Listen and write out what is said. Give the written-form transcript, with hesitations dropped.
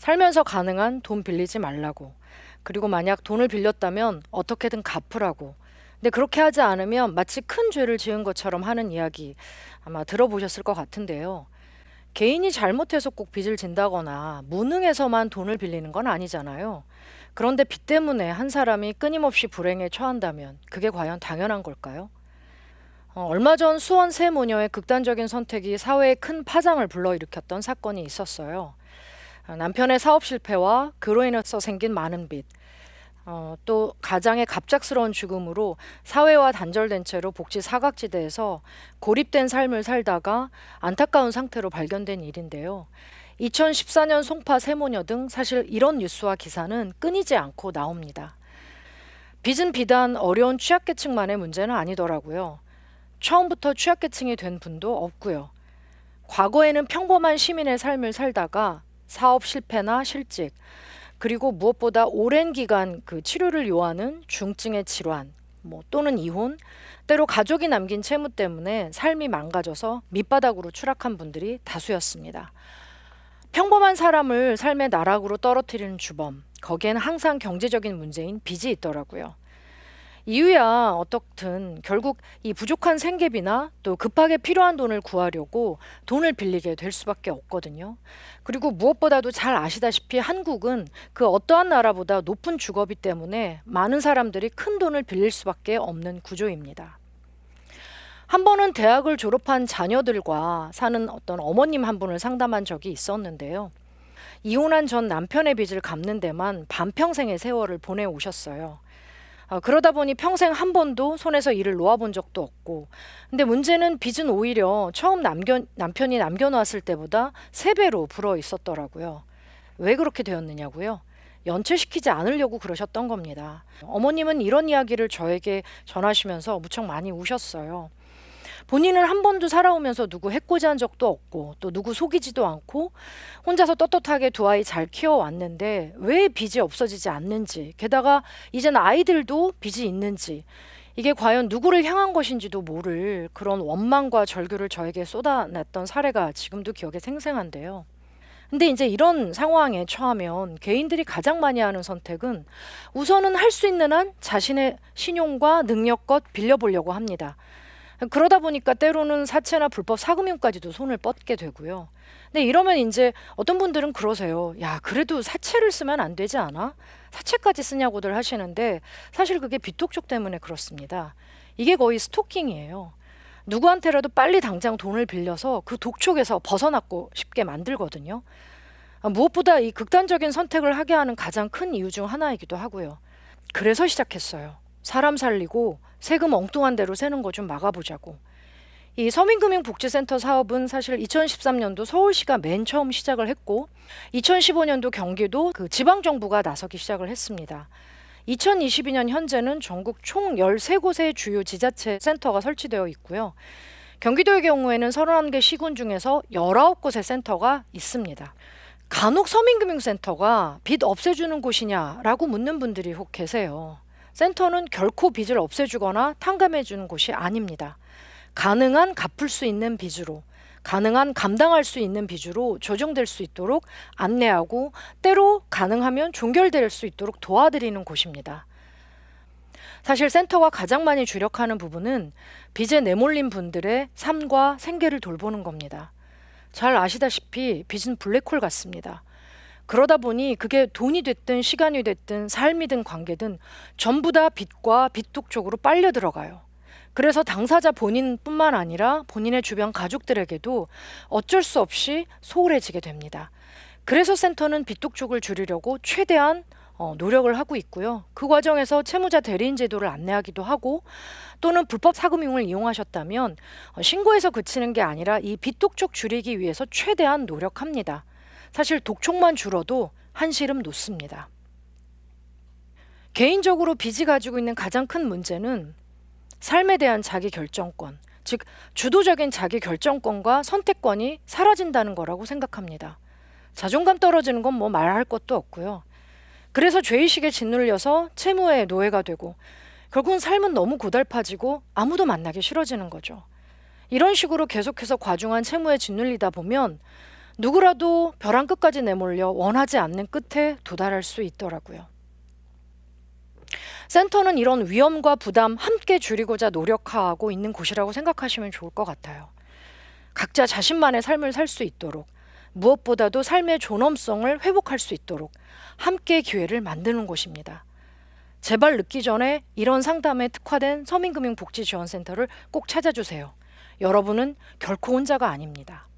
살면서 가능한 돈 빌리지 말라고. 그리고 만약 돈을 빌렸다면 어떻게든 갚으라고. 근데 그렇게 하지 않으면 마치 큰 죄를 지은 것처럼 하는 이야기 아마 들어보셨을 것 같은데요. 개인이 잘못해서 꼭 빚을 진다거나 무능해서만 돈을 빌리는 건 아니잖아요. 그런데 빚 때문에 한 사람이 끊임없이 불행에 처한다면 그게 과연 당연한 걸까요? 얼마 전 수원 세 모녀의 극단적인 선택이 사회에 큰 파장을 불러일으켰던 사건이 있었어요. 남편의 사업 실패와 그로 인해서 생긴 많은 빚, 또 가장의 갑작스러운 죽음으로 사회와 단절된 채로 복지 사각지대에서 고립된 삶을 살다가 안타까운 상태로 발견된 일인데요. 2014년 송파 세모녀 등 사실 이런 뉴스와 기사는 끊이지 않고 나옵니다. 빚은 비단 어려운 취약계층만의 문제는 아니더라고요. 처음부터 취약계층이 된 분도 없고요. 과거에는 평범한 시민의 삶을 살다가 사업 실패나 실직, 그리고 무엇보다 오랜 기간 그 치료를 요하는 중증의 질환, 또는 이혼, 때로 가족이 남긴 채무 때문에 삶이 망가져서 밑바닥으로 추락한 분들이 다수였습니다. 평범한 사람을 삶의 나락으로 떨어뜨리는 주범, 거기엔 항상 경제적인 문제인 빚이 있더라고요. 이유야 어떻든 결국 이 부족한 생계비나 또 급하게 필요한 돈을 구하려고 돈을 빌리게 될 수밖에 없거든요. 그리고 무엇보다도 잘 아시다시피 한국은 그 어떠한 나라보다 높은 주거비 때문에 많은 사람들이 큰 돈을 빌릴 수밖에 없는 구조입니다. 한 번은 대학을 졸업한 자녀들과 사는 어떤 어머님 한 분을 상담한 적이 있었는데요. 이혼한 전 남편의 빚을 갚는 데만 반평생의 세월을 보내오셨어요. 그러다 보니 평생 한 번도 손에서 일을 놓아본 적도 없고, 근데 문제는 빚은 오히려 처음 남편이 남겨놨을 때보다 3배로 불어 있었더라고요. 왜 그렇게 되었느냐고요? 연체시키지 않으려고 그러셨던 겁니다. 어머님은 이런 이야기를 저에게 전하시면서 무척 많이 우셨어요. 본인은 한 번도 살아오면서 누구 해코지한 적도 없고 또 누구 속이지도 않고 혼자서 떳떳하게 두 아이 잘 키워왔는데 왜 빚이 없어지지 않는지, 게다가 이젠 아이들도 빚이 있는지, 이게 과연 누구를 향한 것인지도 모를 그런 원망과 절규를 저에게 쏟아냈던 사례가 지금도 기억에 생생한데요. 근데 이제 이런 상황에 처하면 개인들이 가장 많이 하는 선택은 우선은 할 수 있는 한 자신의 신용과 능력껏 빌려보려고 합니다. 그러다 보니까 때로는 사채나 불법 사금융까지도 손을 뻗게 되고요. 근데 이러면 이제 어떤 분들은 그러세요. 야, 그래도 사채를 쓰면 안 되지 않아? 사채까지 쓰냐고들 하시는데 사실 그게 빚독촉 때문에 그렇습니다. 이게 거의 스토킹이에요. 누구한테라도 빨리 당장 돈을 빌려서 그 독촉에서 벗어나고 싶게 만들거든요. 무엇보다 이 극단적인 선택을 하게 하는 가장 큰 이유 중 하나이기도 하고요. 그래서 시작했어요. 사람 살리고 세금 엉뚱한 대로 새는 거 좀 막아보자고. 이 서민금융복지센터 사업은 사실 2013년도 서울시가 맨 처음 시작을 했고 2015년도 경기도 그 지방정부가 나서기 시작을 했습니다. 2022년 현재는 전국 총 13곳의 주요 지자체 센터가 설치되어 있고요. 경기도의 경우에는 31개 시군 중에서 19곳의 센터가 있습니다. 간혹 서민금융센터가 빚 없애주는 곳이냐라고 묻는 분들이 혹 계세요. 센터는 결코 빚을 없애주거나 탕감해주는 곳이 아닙니다. 가능한 갚을 수 있는 빚으로, 가능한 감당할 수 있는 빚으로 조정될 수 있도록 안내하고 때로 가능하면 종결될 수 있도록 도와드리는 곳입니다. 사실 센터가 가장 많이 주력하는 부분은 빚에 내몰린 분들의 삶과 생계를 돌보는 겁니다. 잘 아시다시피 빚은 블랙홀 같습니다. 그러다 보니 그게 돈이 됐든 시간이 됐든 삶이든 관계든 전부 다 빚과 빚독 쪽으로 빨려 들어가요. 그래서 당사자 본인뿐만 아니라 본인의 주변 가족들에게도 어쩔 수 없이 소홀해지게 됩니다. 그래서 센터는 빚독 쪽을 줄이려고 최대한 노력을 하고 있고요. 그 과정에서 채무자 대리인 제도를 안내하기도 하고 또는 불법 사금융을 이용하셨다면 신고해서 그치는 게 아니라 이 빚독 쪽 줄이기 위해서 최대한 노력합니다. 사실 독촉만 줄어도 한시름 놓습니다. 개인적으로 빚이 가지고 있는 가장 큰 문제는 삶에 대한 자기 결정권, 즉 주도적인 자기 결정권과 선택권이 사라진다는 거라고 생각합니다. 자존감 떨어지는 건 뭐 말할 것도 없고요. 그래서 죄의식에 짓눌려서 채무의 노예가 되고 결국은 삶은 너무 고달파지고 아무도 만나기 싫어지는 거죠. 이런 식으로 계속해서 과중한 채무에 짓눌리다 보면 누구라도 벼랑 끝까지 내몰려 원하지 않는 끝에 도달할 수 있더라고요. 센터는 이런 위험과 부담 함께 줄이고자 노력하고 있는 곳이라고 생각하시면 좋을 것 같아요. 각자 자신만의 삶을 살 수 있도록, 무엇보다도 삶의 존엄성을 회복할 수 있도록 함께 기회를 만드는 곳입니다. 재발 늦기 전에 이런 상담에 특화된 서민금융복지지원센터를 꼭 찾아주세요. 여러분은 결코 혼자가 아닙니다.